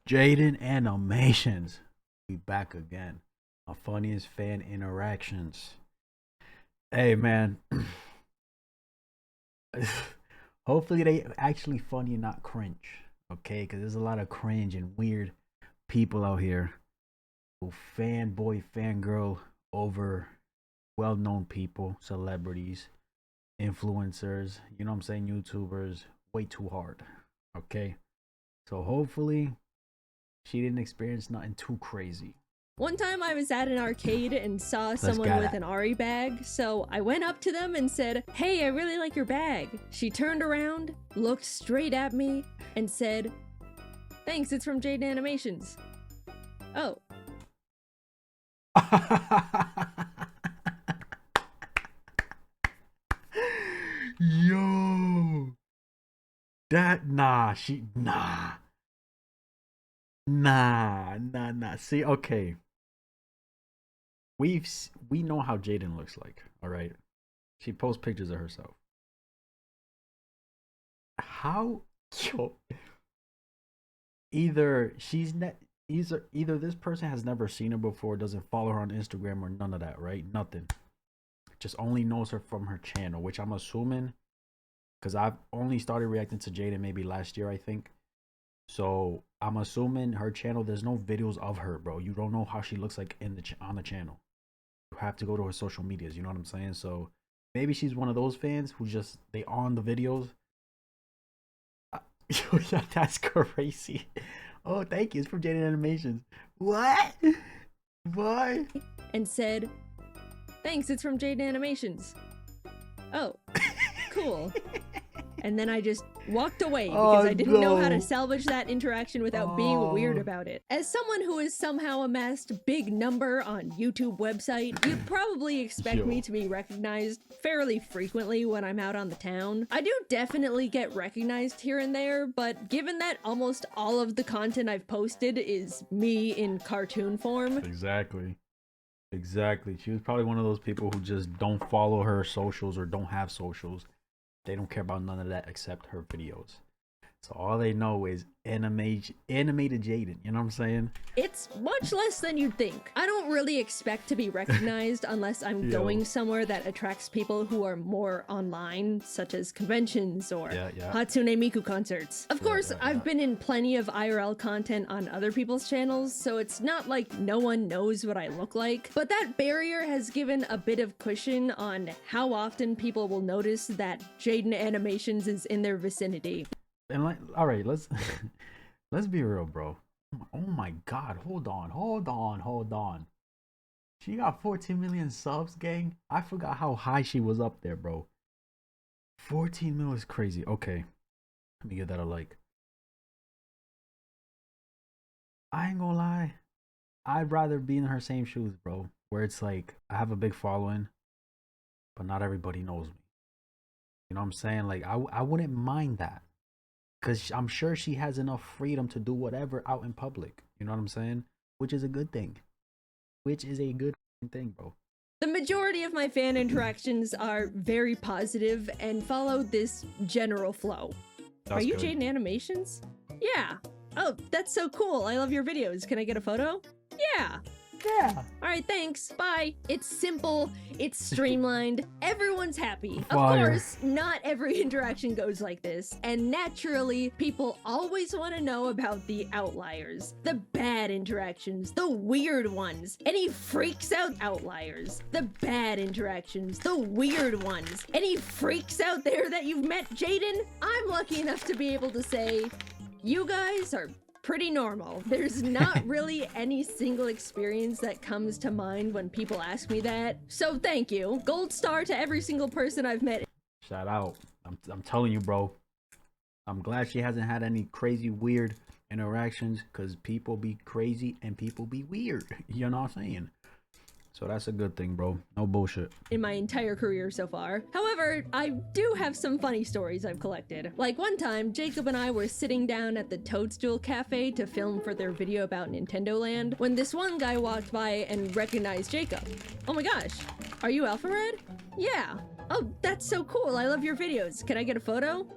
Jaiden Animations. We back again. Our funniest fan interactions. Hey man. Hopefully they actually funny and not cringe. Okay, because there's a lot of cringe and weird people out here who fanboy, fangirl over well-known people, celebrities, influencers, you know what I'm saying, YouTubers, way too hard. Okay? So hopefully she didn't experience nothing too crazy. One time I was at an arcade and saw someone with an Ari bag, so I went up to them and said, "Hey, I really like your bag." She turned around, looked straight at me, and said, "Thanks, it's from Jaiden Animations." Oh. Yo. That, nah. See, okay. We know how Jaiden looks like, all right? She posts pictures of herself. How, yo, either this person has never seen her before, doesn't follow her on Instagram or none of that, right? Nothing. Just only knows her from her channel, which I'm assuming, because I've only started reacting to Jaiden maybe last year, I think. So I'm assuming her channel, there's no videos of her, bro. You don't know how she looks like on the channel. You have to go to her social medias, you know what I'm saying? So maybe she's one of those fans who just, they on the videos. That's crazy. Oh, thank you. It's from Jaiden Animations. What? What? And said, "Thanks, it's from Jaiden Animations." Oh, cool. And then I just walked away because I didn't know how to salvage that interaction without being weird about it. As someone who has somehow amassed a big number on YouTube website, you'd probably expect me to be recognized fairly frequently when I'm out on the town. I do definitely get recognized here and there, but given that almost all of the content I've posted is me in cartoon form. Exactly. She was probably one of those people who just don't follow her socials or don't have socials. They don't care about none of that except her videos. So all they know is animated Jaiden, you know what I'm saying? It's much less than you'd think. I don't really expect to be recognized unless I'm going somewhere that attracts people who are more online, such as conventions or Hatsune Miku concerts. Of course, I've been in plenty of IRL content on other people's channels, so it's not like no one knows what I look like, but that barrier has given a bit of cushion on how often people will notice that Jaiden Animations is in their vicinity. And like, all right, let's be real, bro. Oh my God, hold on. She got 14 million subs, gang. I forgot how high she was up there, bro. 14 mil is crazy. Okay, let me give that a like. I ain't gonna lie, I'd rather be in her same shoes, bro. Where it's like I have a big following, but not everybody knows me. You know what I'm saying? Like I wouldn't mind that. Because I'm sure she has enough freedom to do whatever out in public. You know what I'm saying? Which is a good thing. Which is a good thing, bro. The majority of my fan interactions are very positive and follow this general flow. Are you Jaiden Animations? Yeah. Oh, that's so cool. I love your videos. Can I get a photo? Yeah. Yeah. Alright, thanks. Bye. It's simple. It's streamlined. Everyone's happy. Of course, not every interaction goes like this. And naturally, people always want to know about the outliers. The bad interactions. The weird ones. Any freaks out outliers. The bad interactions. The weird ones. Any freaks out there that you've met Jaiden? I'm lucky enough to be able to say, you guys are pretty normal. There's not really any single experience that comes to mind when people ask me that. So thank you. Gold star to every single person I've met. Shout out. I'm telling you, bro. I'm glad she hasn't had any crazy weird interactions because people be crazy and people be weird. You know what I'm saying? So that's a good thing, bro. No bullshit. In my entire career so far. However, I do have some funny stories I've collected. Like one time, Jacob and I were sitting down at the Toadstool Cafe to film for their video about Nintendo Land when this one guy walked by and recognized Jacob. Oh my gosh, are you Alpha Red? Yeah. Oh, that's so cool. I love your videos. Can I get a photo?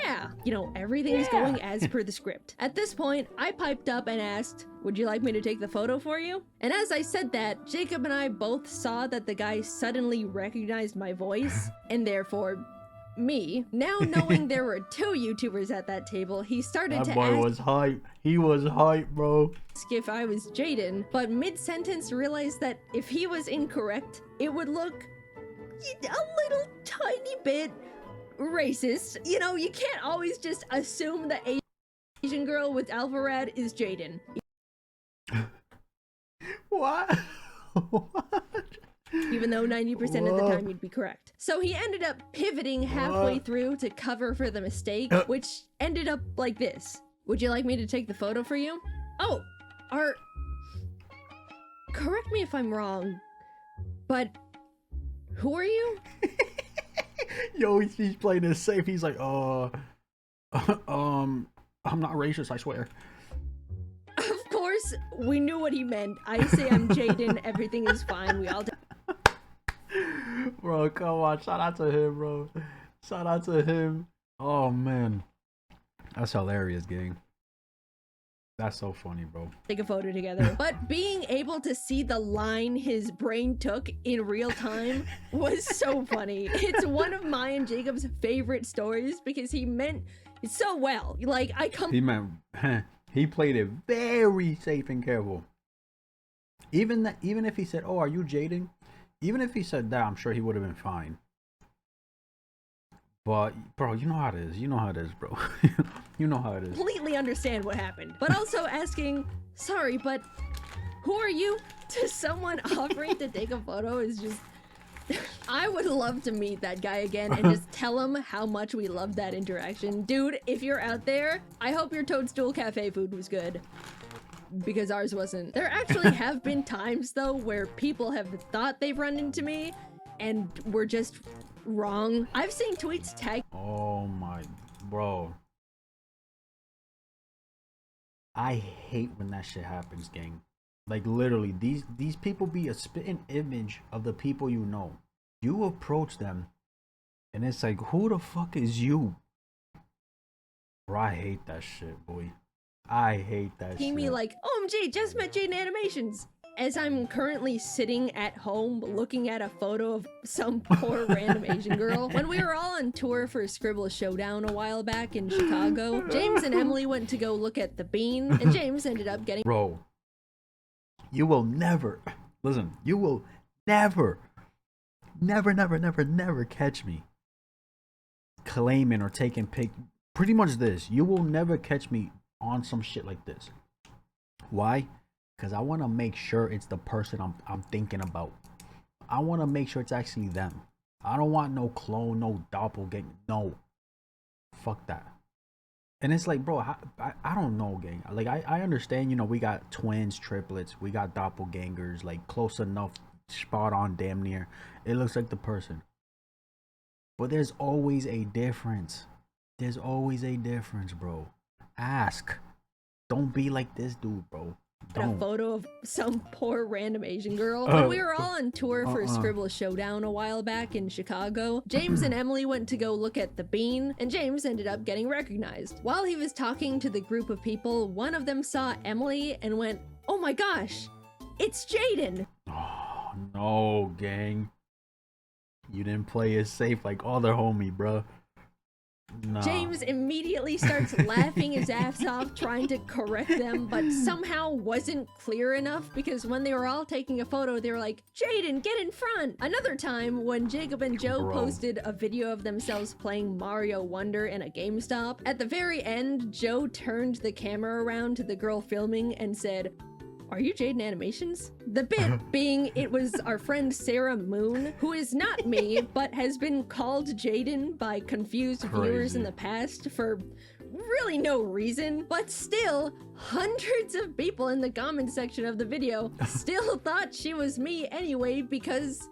yeah, you know, everything's going as per the script. At this point, I piped up and asked, would you like me to take the photo for you? And as I said that, Jacob and I both saw that the guy suddenly recognized my voice, and therefore me. Now knowing there were 2 YouTubers at that table, he started to boy was hype. He was hype, bro. Ask if I was Jaiden, but mid-sentence realized that if he was incorrect, it would look a little tiny bit racist. You know, you can't always just assume the Asian girl with Alvarad is Jaiden. What? Even though 90% of the time you'd be correct. So he ended up pivoting halfway through to cover for the mistake, which ended up like this. Would you like me to take the photo for you? Oh, correct me if I'm wrong, but who are you? Yo, he's playing this safe. He's like, I'm not racist, I swear. Of course, we knew what he meant. I say I'm Jaiden, everything is fine, we all Bro, come on, shout out to him, bro. Shout out to him. Oh, man. That's hilarious, gang. That's so funny, bro. Take a photo together. But being able to see the line his brain took in real time was so funny. It's one of my and Jacob's favorite stories because he meant it so well. Like, he played it very safe and careful. Even if he said, oh, are you Jaiden? Even if he said that, I'm sure he would have been fine. But, bro, you know how it is. You know how it is, bro. You know how it is. Completely understand what happened. But also asking, sorry, but who are you? To someone offering to take a photo is just... I would love to meet that guy again and just tell him how much we loved that interaction. Dude, if you're out there, I hope your Toadstool Cafe food was good. Because ours wasn't. There actually have been times, though, where people have thought they've run into me and were just wrong. I've seen tweets tag. Oh my, bro. I hate when that shit happens, gang. Like, literally, these people be a spitting image of the people you know. You approach them, and it's like, who the fuck is you? Bro, I hate that shit, boy. I hate that shit. Me like, OMG, just met Jaiden Animations. As I'm currently sitting at home looking at a photo of some poor random Asian girl. When we were all on tour for Scribble Showdown a while back in Chicago, James and Emily went to go look at the bean, and James ended up getting— Bro, you will never, listen, you will never catch me claiming or taking pic. Pretty much this, you will never catch me on some shit like this. Why? Because I want to make sure it's the person I'm thinking about. I want to make sure it's actually them. I don't want no clone, no doppelganger. No. Fuck that. And it's like, bro, I don't know, gang. Like, I understand, you know, we got twins, triplets. We got doppelgangers, like, close enough, spot on, damn near. It looks like the person. But there's always a difference. There's always a difference, bro. Ask. Don't be like this dude, bro. Don't. A photo of some poor random Asian girl. When we were all on tour for Scribble Showdown a while back in Chicago, James and Emily went to go look at the bean, and James ended up getting recognized. While he was talking to the group of people, one of them saw Emily and went, oh my gosh, it's Jaiden. Oh, no, gang. You didn't play it safe like other homie, bro. Nah. James immediately starts laughing his ass off, trying to correct them, but somehow wasn't clear enough because when they were all taking a photo, they were like, Jaiden, get in front! Another time, when Jacob and Joe posted a video of themselves playing Mario Wonder in a GameStop, at the very end, Joe turned the camera around to the girl filming and said, are you Jaiden Animations? The bit being it was our friend Sarah Moon, who is not me, but has been called Jaiden by confused viewers in the past for really no reason. But still, hundreds of people in the comment section of the video still thought she was me anyway because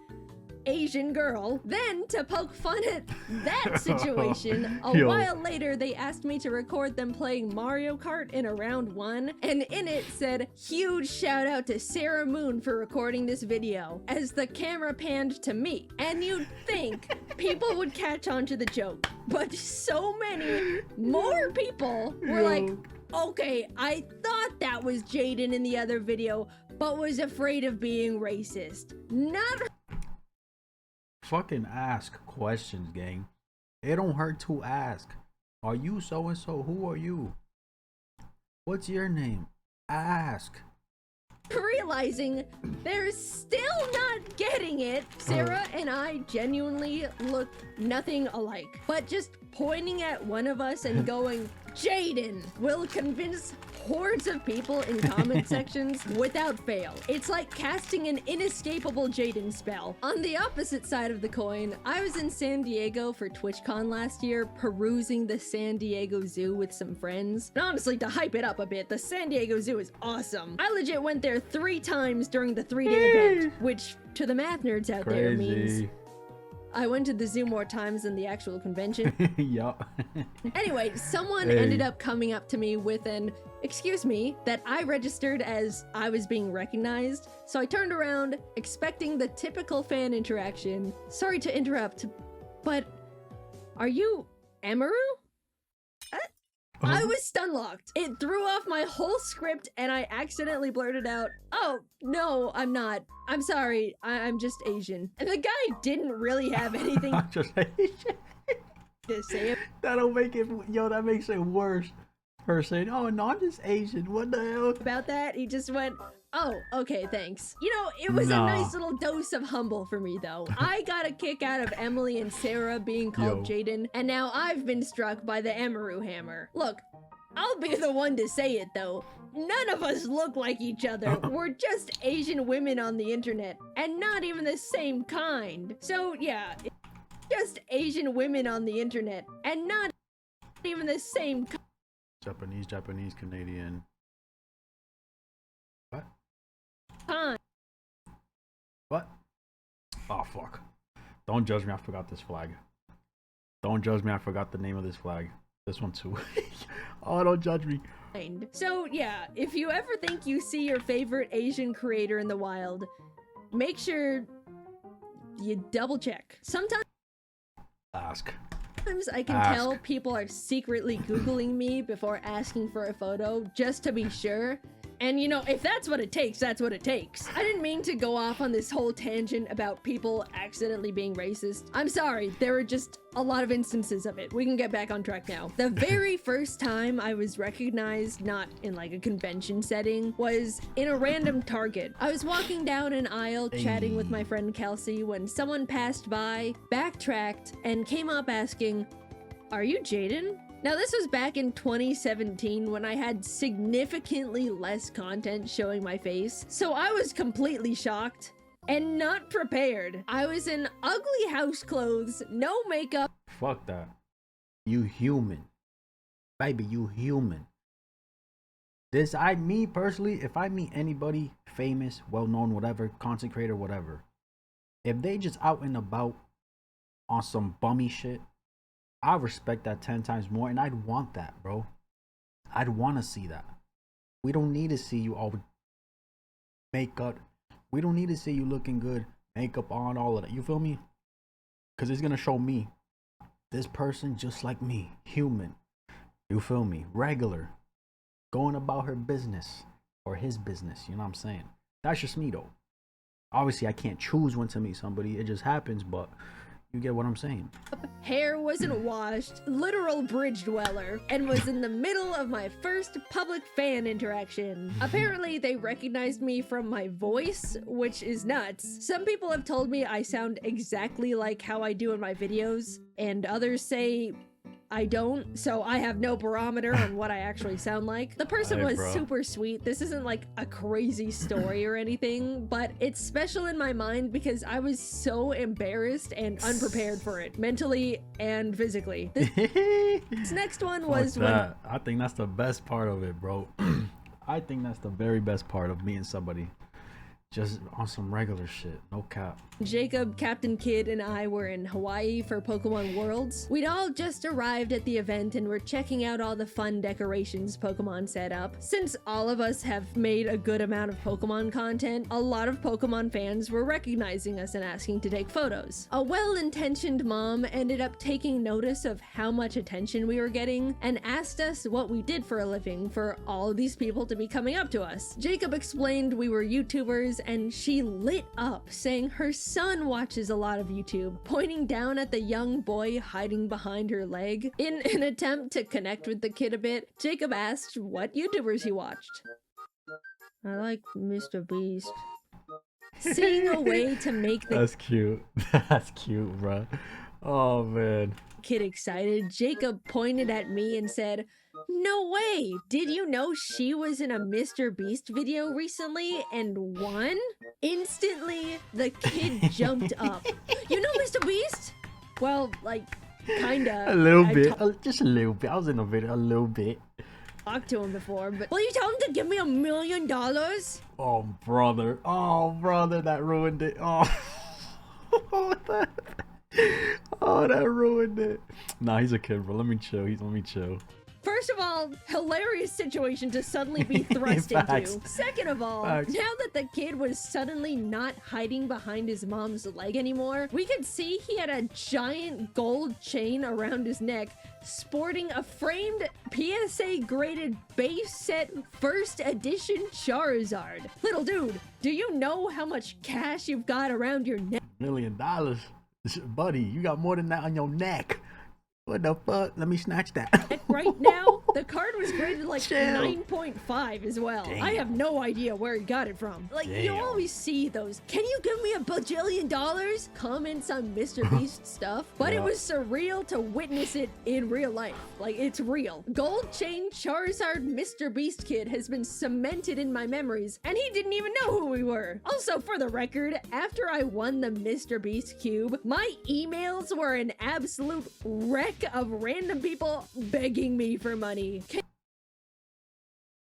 Asian girl. Then, to poke fun at that situation, a while later they asked me to record them playing Mario Kart in a round 1, and in it said, "Huge shout out to Sarah Moon for recording this video," as the camera panned to me. And you'd think people would catch on to the joke, but so many more people were like, okay, I thought that was Jaiden in the other video, but was afraid of being racist. Not fucking ask questions, gang. It don't hurt to ask. Are you so and so? Who are you? What's your name? Ask. realizing they're still not getting it. Sarah and I genuinely look nothing alike, but just pointing at one of us and going, "Jaiden," will convince hordes of people in comment sections without fail. It's like casting an inescapable Jaiden spell. On the opposite side of the coin, I was in San Diego for TwitchCon last year, perusing the San Diego Zoo with some friends. And honestly, to hype it up a bit, the San Diego Zoo is awesome. I legit went there 3 times during the 3-day event, which to the math nerds out there means I went to the zoo more times than the actual convention. Yup. Anyway, someone ended up coming up to me with an "excuse me" that I registered as I was being recognized. So I turned around, expecting the typical fan interaction. "Sorry to interrupt, but are you Amaru?" I was stun locked. It threw off my whole script and I accidentally blurted out, "Oh, no, I'm not. I'm sorry. I'm just Asian." And the guy didn't really have anything I'm just Asian. to say That'll make it, yo, that makes it worse. Her saying, "Oh, no, I'm just Asian. What the hell?" about that. He just went, "Oh, okay, thanks." You know, it was a nice little dose of humble for me, though. I got a kick out of Emily and Sarah being called Jaiden, and now I've been struck by the Amaru hammer. Look, I'll be the one to say it, though. None of us look like each other. We're just Asian women on the internet, and not even the same kind. So, yeah, just Asian women on the internet, and not even the same kind. Japanese, Canadian. What? What? Oh, fuck. Don't judge me, I forgot this flag. Don't judge me, I forgot the name of this flag. This one too. Oh, don't judge me. So yeah, if you ever think you see your favorite Asian creator in the wild, make sure you double check. Sometimes I can tell people are secretly Googling me before asking for a photo just to be sure. And you know, if that's what it takes, that's what it takes. I didn't mean to go off on this whole tangent about people accidentally being racist. I'm sorry, there were just a lot of instances of it. We can get back on track now. The very first time I was recognized, not in like a convention setting, was in a random Target. I was walking down an aisle chatting with my friend Kelsey when someone passed by, backtracked, and came up asking, "Are you Jaiden?" Now, this was back in 2017 when I had significantly less content showing my face, so I was completely shocked and not prepared. I was in ugly house clothes, no makeup. Fuck that. You human. Baby, you human. Me personally, if I meet anybody famous, well-known, whatever, content creator, whatever, if they just out and about on some bummy shit, I respect that 10 times more, and I'd want that, bro. I'd want to see that. We don't need to see you all makeup. We don't need to see you looking good, makeup on, all of that. You feel me? Because it's going to show me this person just like me, human. You feel me? Regular. Going about her business or his business. You know what I'm saying? That's just me, though. Obviously, I can't choose when to meet somebody. It just happens, but you get what I'm saying. Hair wasn't washed, literal bridge dweller, and was in the middle of my first public fan interaction. Apparently, they recognized me from my voice, which is nuts. Some people have told me I sound exactly like how I do in my videos, and others say I don't, so I have no barometer on what I actually sound like. The person was super sweet. This isn't like a crazy story or anything, but it's special in my mind because I was so embarrassed and unprepared for it, mentally and physically. This next one was when I think that's the best part of it, bro. I think that's the very best part of meeting somebody. Just on some regular shit, no cap. Jacob, Captain Kidd, and I were in Hawaii for Pokemon Worlds. We'd all just arrived at the event and were checking out all the fun decorations Pokemon set up. Since all of us have made a good amount of Pokemon content, a lot of Pokemon fans were recognizing us and asking to take photos. A well-intentioned mom ended up taking notice of how much attention we were getting and asked us what we did for a living for all of these people to be coming up to us. Jacob explained we were YouTubers, and she lit up, saying her son watches a lot of YouTube, pointing down at the young boy hiding behind her leg. In an attempt to connect with the kid a bit, Jacob asked what YouTubers he watched. I like MrBeast. Seeing a way to make the— That's cute. That's cute, bro. Oh man. Kid excited, Jacob pointed at me and said, "No way! Did you know she was in a MrBeast video recently and won?" Instantly, the kid jumped up. "You know MrBeast?" Well, like, kinda. A little bit. Just a little bit. I was in the video a little bit. Talked to him before, but will you tell him to give me $1 million? Oh, brother. Oh, brother, that ruined it. Oh. Oh, that ruined it. Nah, he's a kid, bro. Let me chill. Let me chill. First of all, hilarious situation to suddenly be thrust into. Second of all, now that the kid was suddenly not hiding behind his mom's leg anymore, we could see he had a giant gold chain around his neck, sporting a framed PSA graded base set first edition Charizard. Little dude, do you know how much cash you've got around your neck? $1 million? Buddy, you got more than that on your neck. What the fuck? Let me snatch that. Right now, the card was graded like 9.5 as well. Damn. I have no idea where he got it from. Like, you always see those, "Can you give me $1 bajillion?" comments on MrBeast stuff, but it was surreal to witness it in real life. Like, it's real. Gold chain Charizard MrBeast kid has been cemented in my memories, and he didn't even know who we were. Also, for the record, after I won the MrBeast cube, my emails were an absolute wreck of random people begging me for money.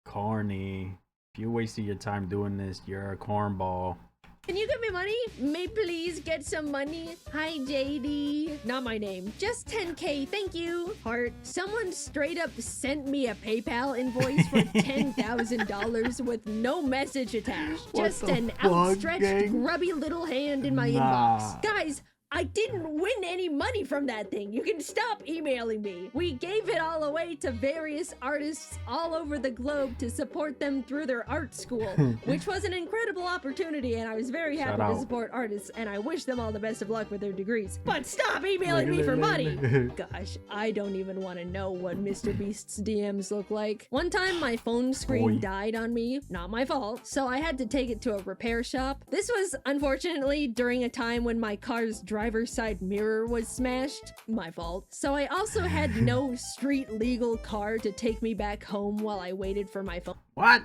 Corny. If you wasted your time doing this, you're a cornball. Can you give me money? May please get some money? Hi, JD. Not my name. Just 10K, thank you. Heart. Someone straight up sent me a PayPal invoice for $10,000 with no message attached. Just an outstretched, grubby little hand in my inbox. Guys, I didn't win any money from that thing. You can stop emailing me. We gave it all away to various artists all over the globe to support them through their art school, which was an incredible opportunity, and I was very happy to support artists, and I wish them all the best of luck with their degrees. But stop emailing me for money! Gosh, I don't even want to know what MrBeast's DMs look like. One time, my phone screen died on me. Not my fault, so I had to take it to a repair shop. This was, unfortunately, during a time when my car's driver's side mirror was smashed. My fault. So I also had no street legal car to take me back home while I waited for my phone. What?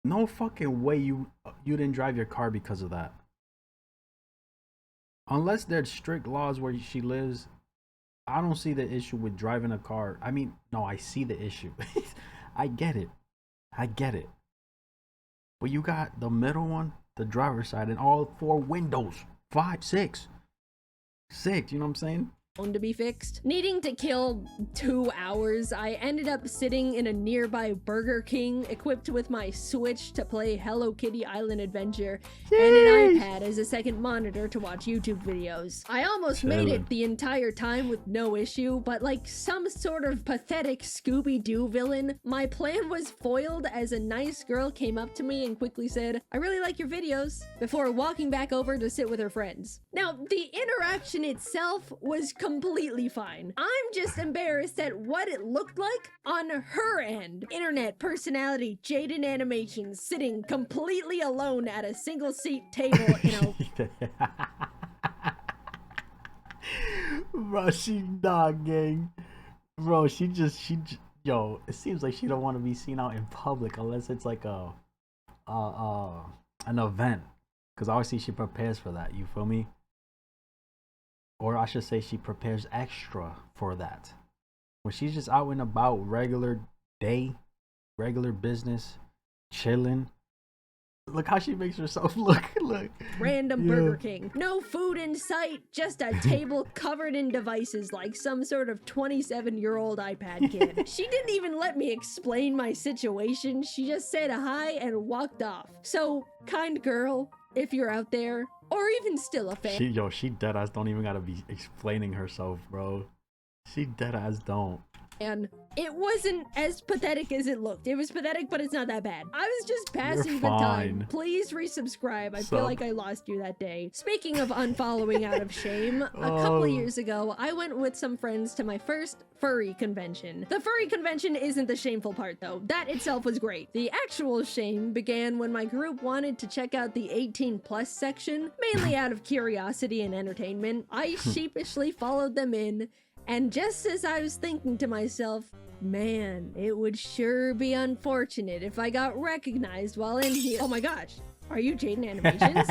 No fucking way you didn't drive your car because of that. Unless there's strict laws where she lives, I don't see the issue with driving a car. I mean, no, I see the issue. I get it. I get it. But you got the middle one, the driver's side, and all 4 windows. 5, 6. 6, you know what I'm saying? To be fixed. Needing to kill 2 hours, I ended up sitting in a nearby Burger King equipped with my Switch to play Hello Kitty Island Adventure and an iPad as a second monitor to watch YouTube videos. I almost made it the entire time with no issue, but like some sort of pathetic Scooby-Doo villain, my plan was foiled as a nice girl came up to me and quickly said, "I really like your videos," before walking back over to sit with her friends. Now, the interaction itself was completely fine. I'm just embarrassed at what it looked like on her end. Internet personality Jaiden Animations sitting completely alone at a single seat table in a Bro, she dog gang. Bro, yo, it seems like she don't want to be seen out in public unless it's like an event. Cause obviously she prepares for that, you feel me? Or I should say she prepares extra for that. When she's just out and about, regular day, regular business, chilling, Look how she makes herself look. Look. Random Burger King. No food in sight, just a table covered in devices like some sort of 27-year-old iPad kid. She didn't even let me explain my situation. She just said hi and walked off. So, kind girl, if you're out there, or even still a fan. She deadass don't even gotta be explaining herself, bro. She deadass don't. And it wasn't as pathetic as it looked. It was pathetic, but it's not that bad. I was just passing the time. Please resubscribe. I feel like I lost you that day. Speaking of unfollowing out of shame, a couple of years ago, I went with some friends to my first furry convention. The furry convention isn't the shameful part, though. That itself was great. The actual shame began when my group wanted to check out the 18+ section, mainly out of curiosity and entertainment. I sheepishly followed them in. And just as I was thinking to myself, man, it would sure be unfortunate if I got recognized while in here. Oh my gosh, are you Jaiden Animations?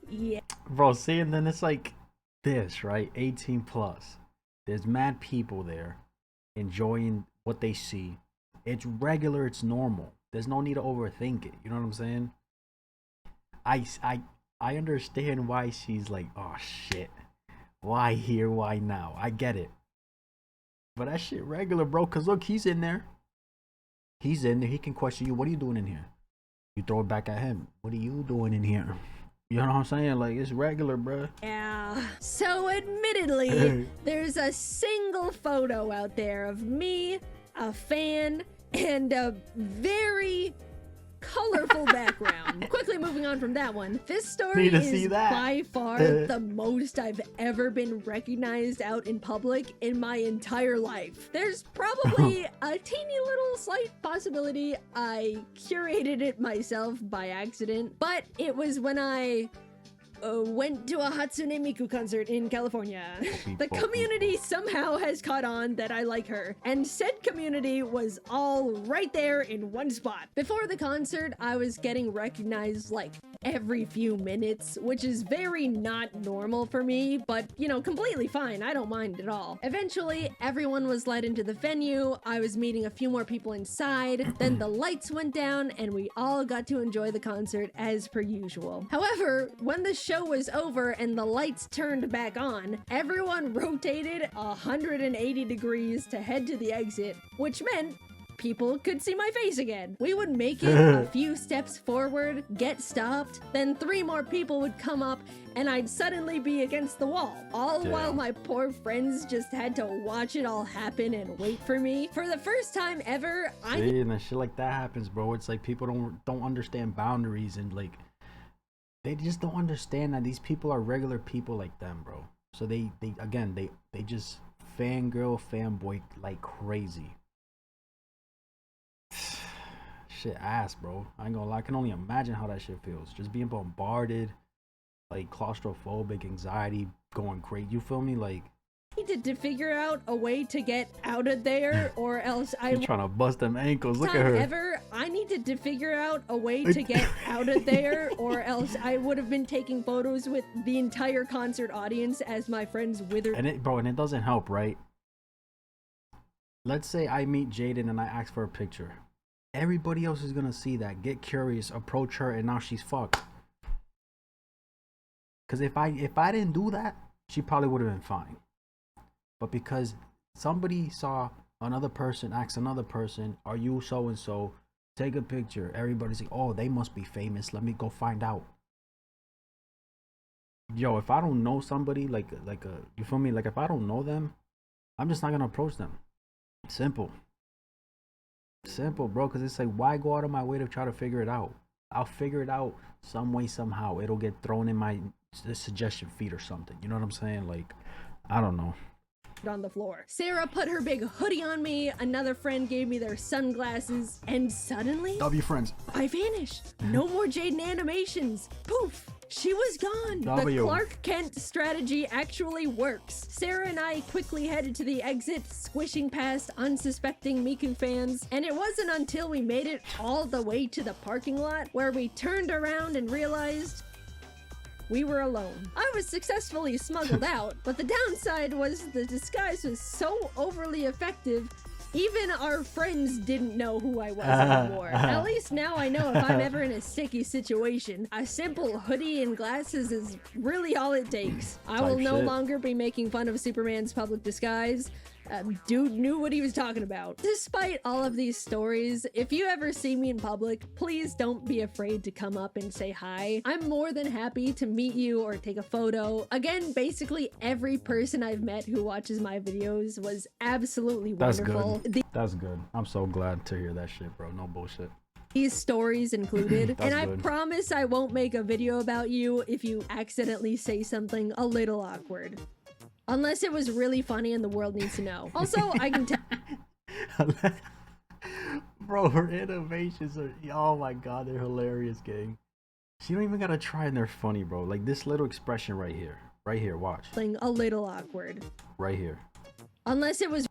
Yeah. Bro, see, and then it's like this, right? 18+. There's mad people there enjoying what they see. It's regular, it's normal. There's no need to overthink it. You know what I'm saying? I understand why she's like, oh shit. Why here? Why now? I get it. But that shit regular, bro. Cause look, he's in there. He's in there. He can question you. What are you doing in here? You throw it back at him. What are you doing in here? You know what I'm saying? Like, it's regular, bro. Yeah. So admittedly, there's a single photo out there of me, a fan, and a very colorful background. Quickly moving on from that one. This story is by far the most I've ever been recognized out in public in my entire life. There's probably a teeny little slight possibility I curated it myself by accident, but it was when I went to a Hatsune Miku concert in California. The community somehow has caught on that I like her, and said community was all right there in one spot. Before the concert, I was getting recognized like every few minutes, which is very not normal for me, but you know, completely fine. I don't mind at all. Eventually, everyone was led into the venue. I was meeting a few more people inside. Then the lights went down and we all got to enjoy the concert as per usual. However, when the show was over and the lights turned back on, everyone rotated 180 degrees to head to the exit, which meant people could see my face again. We would make it a few steps forward, get stopped, then 3 more people would come up and I'd suddenly be against the wall. All while my poor friends just had to watch it all happen and wait for me. For the first time ever, See, and then shit like that happens, bro. It's like people don't understand boundaries, and like they just don't understand that these people are regular people like them, bro. So they just fangirl, fanboy like crazy. Shit ass, bro. I ain't gonna lie, I can only imagine how that shit feels. Just being bombarded, like claustrophobic, anxiety, going crazy. You feel me? Like, I needed to figure out a way to get out of there, or else You're trying to bust them ankles. Look at her. I needed to figure out a way to get out of there, or else I would have been taking photos with the entire concert audience as my friends withered. And it doesn't help, right? Let's say I meet Jaiden and I ask for a picture. Everybody else is gonna see that, get curious, approach her, and now she's fucked. Cause if I didn't do that, she probably would have been fine. But because somebody saw another person ask another person, "Are you so and so? Take a picture." Everybody's like, "Oh, they must be famous. Let me go find out." Yo, if I don't know somebody, you feel me? Like if I don't know them, I'm just not gonna approach them. Simple, bro. Because it's like, why go out of my way to try to figure it out? I'll figure it out some way, somehow. It'll get thrown in my suggestion feed or something. You know what I'm saying? Like, I don't know. On the floor. Sarah put her big hoodie on me, another friend gave me their sunglasses, and suddenly friends. I vanished. No more Jaiden Animations. Poof. She was gone. The Clark Kent strategy actually works. Sarah and I quickly headed to the exit, squishing past unsuspecting Miku fans, and it wasn't until we made it all the way to the parking lot where we turned around and realized we were alone. I was successfully smuggled out, but the downside was the disguise was so overly effective, Even our friends didn't know who I was anymore. At least now I know if I'm ever in a sticky situation, a simple hoodie and glasses is really all it takes. I will no longer be making fun of Superman's public disguise. Dude knew what he was talking about. Despite all of these stories, if you ever see me in public, please don't be afraid to come up and say hi. I'm more than happy to meet you or take a photo. Again, basically every person I've met who watches my videos was absolutely wonderful. That's good. I'm so glad to hear that shit, bro. No bullshit. These stories included. And I promise I won't make a video about you if you accidentally say something a little awkward. Unless it was really funny and the world needs to know. Also, I can tell. Bro, her animations are, oh my god, they're hilarious, gang. She don't even gotta try and they're funny, bro. Like this little expression right here. Right here, watch. A little awkward. Right here. Unless it was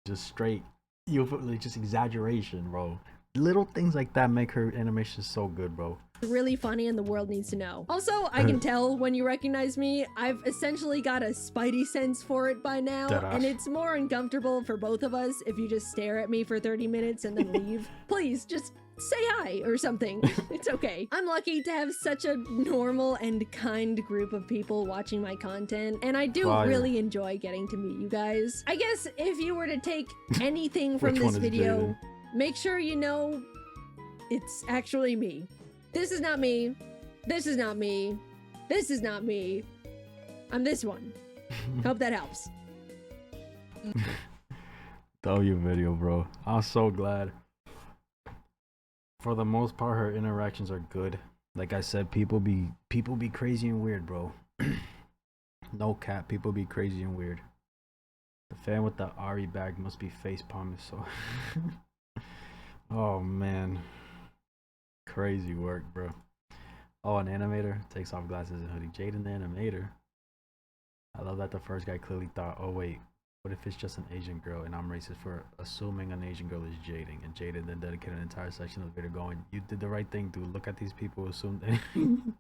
just straight, just exaggeration, bro. Little things like that make her animation so good, bro. Really funny and the world needs to know. Also, I can tell when you recognize me, I've essentially got a spidey sense for it by now, and it's more uncomfortable for both of us if you just stare at me for 30 minutes and then leave. Please, just say hi or something. It's okay. I'm lucky to have such a normal and kind group of people watching my content, and I do really enjoy getting to meet you guys. I guess if you were to take anything from this video, make sure you know it's actually me. This is not me. This is not me. This is not me. I'm this one. Hope that helps. W video, bro. I'm so glad. For the most part, her interactions are good. Like I said, people be crazy and weird, bro. No cap, people be crazy and weird. The fan with the Ari bag must be facepalming, so. Oh man. Crazy work, bro. Oh, an animator takes off glasses and hoodie. Jaiden the animator. I love that the first guy clearly thought, oh wait, what if it's just an Asian girl and I'm racist for assuming an Asian girl is Jaiden? And Jaiden then dedicated an entire section of the video going, you did the right thing, dude. Look at these people who assumed anything.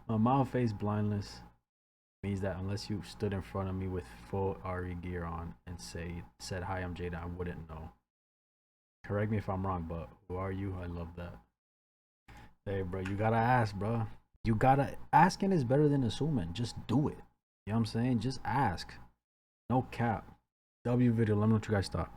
A mild face blindness means that unless you stood in front of me with full RE gear on and said hi, I'm Jaiden, I wouldn't know. Correct me if I'm wrong, but who are you? I love that. Hey, bro, you gotta ask, bro. You gotta, asking is better than assuming. Just do it. You know what I'm saying? Just ask. No cap. W video, let me know what you guys thought.